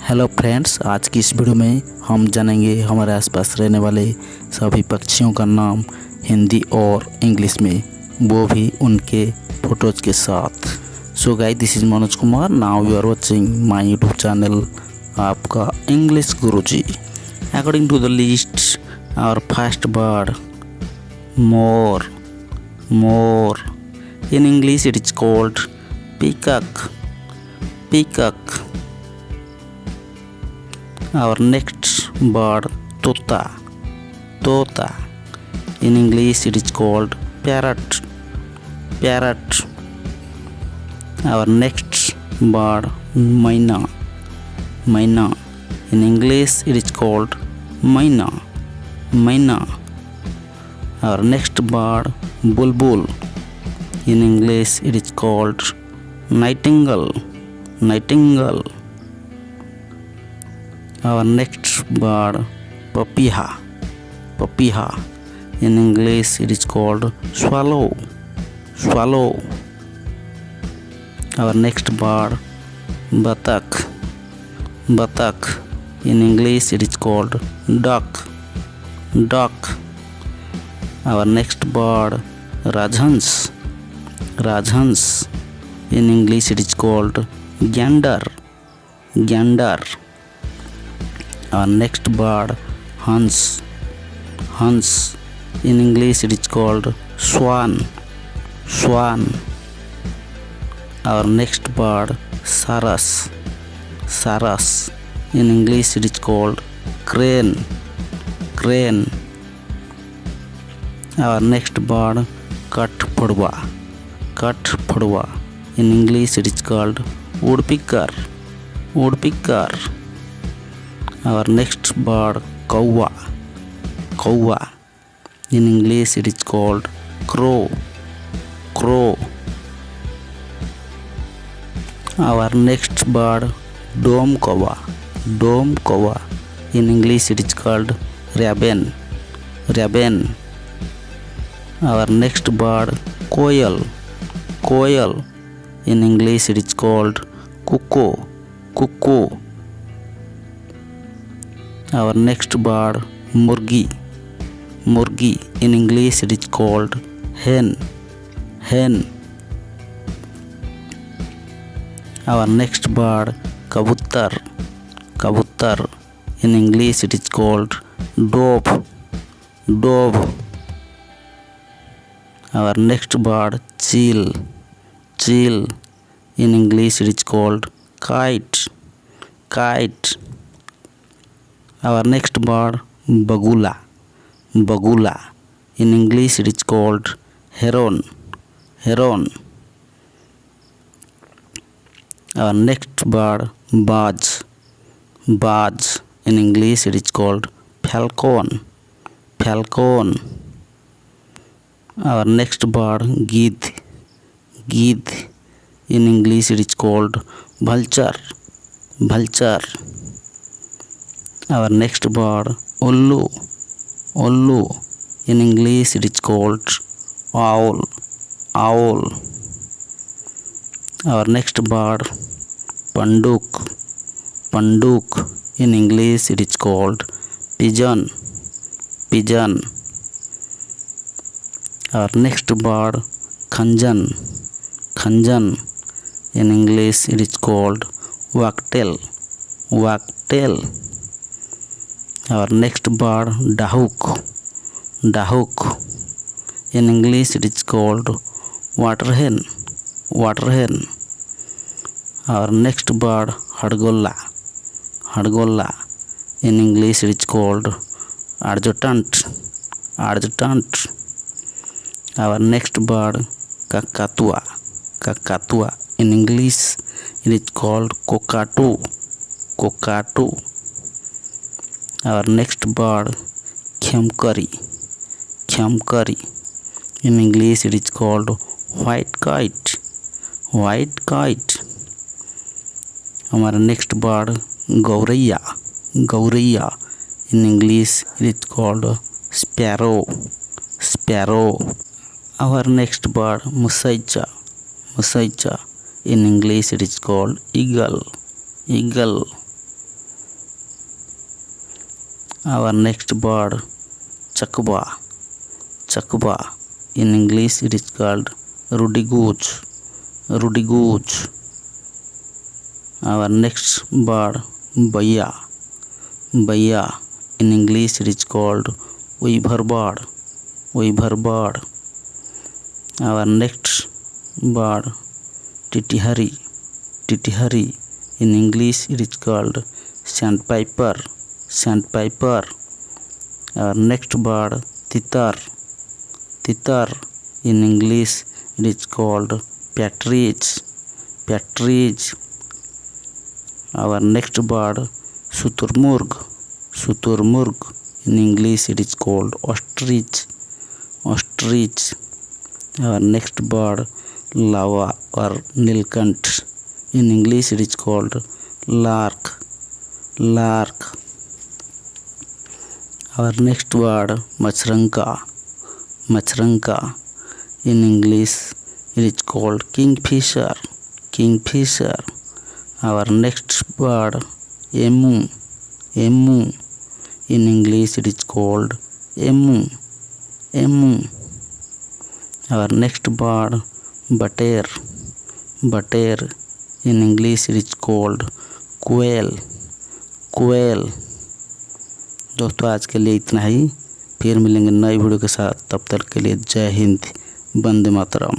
Hello friends, आज की इस वीडियो में हम जानेंगे हमारे आसपास रहने वाले सभी पक्षियों का नाम हिंदी और इंग्लिश में, वो भी उनके फोटोज के साथ। So guys, this is Manoj Kumar. Now you are watching my YouTube channel आपका English Guruji. According to the list, our first bird mor. Mor in English it is called peacock. Peacock. Our next bird tota. Tota. In English it is called parrot. Parrot. Our next bird maina. Maina. In English it is called maina. Maina. Our next bird bulbul. In English it is called nightingale. Nightingale. Our next bird papiha. Papiha. In English it is called swallow. Swallow. Our next bird batak. Batak. In English it is called duck. Duck. Our next bird rajhans. Rajhans. In English it is called gander. Gander. Our next bird hens. Hens. In English it is called swan. Swan. Our next bird saras. Saras. In English it is called crane. Crane. Our next bird katpodwa. Katpodwa. In English it is called woodpecker. Woodpecker. Our next bird kawa. Kawa. In English it is called crow. Crow. Our next bird dome kawa. Dome kawa. In English it is called raven. Raven. Our next bird koel. Koel. In English it is called cuckoo. Cuckoo. Our next bird murgi. Murgi. In English it is called hen. Hen. Our next bird kabutar. Kabutar. In English it is called dove. Dove. Our next bird chill. Chill. In English it is called kite. Kite. Our next bird bagula. Bagula. In English it is called heron. Heron. Our next bird baz. Baz. In English it is called falcon. Falcon. Our next bird gidh. Gidh. In English it is called vulture. Vulture. Our next bird ullu. Ullu. In English it is called owl. Owl. Our next bird panduk. Panduk. In English it is called pigeon. Pigeon. Our next bird khanjan. Khanjan. In English it is called wagtail. Wagtail. Our next bird dahuk. Dahuk. In English it is called water hen. Water hen. Our next bird hadgolla. Hadgolla. In English it is called adjutant. Adjutant. Our next bird kakatua. Kakatua. In English it is called cockatoo. Cockatoo. Our next bird khemkari. Khemkari. In English it is called white kite. White kite. Our next bird gauraiya. Gauraiya. In English it is called sparrow. Sparrow. Our next bird musaicha. Musaicha. In English it is called eagle. Eagle. Our next bird, chakwa. Chakwa. In English it is called ruddy goose. Ruddy goose. Our next bird, baya. Baya. In English it is called weaver bird. Weaver bird. Our next bird, titihari. Titihari. In English it is called sandpiper. Sandpiper. Our next bird, titar. Titar. In English it is called partridge. Partridge. Our next bird, suturmurg. Suturmurg. In English it is called ostrich. Ostrich. Our next bird, lava or nilkant. In English it is called lark. Lark. Our next word, machranka. Machranka. In English it is called kingfisher. Kingfisher. Our next word, emu. Emu. In English it is called emu. Emu. Our next bird, bater. Bater. In English it is called quail. Quail. दोस्तों आज के लिए इतना ही, फिर मिलेंगे नई video के साथ। तब तक के लिए जय हिंद, वंदे मातरम।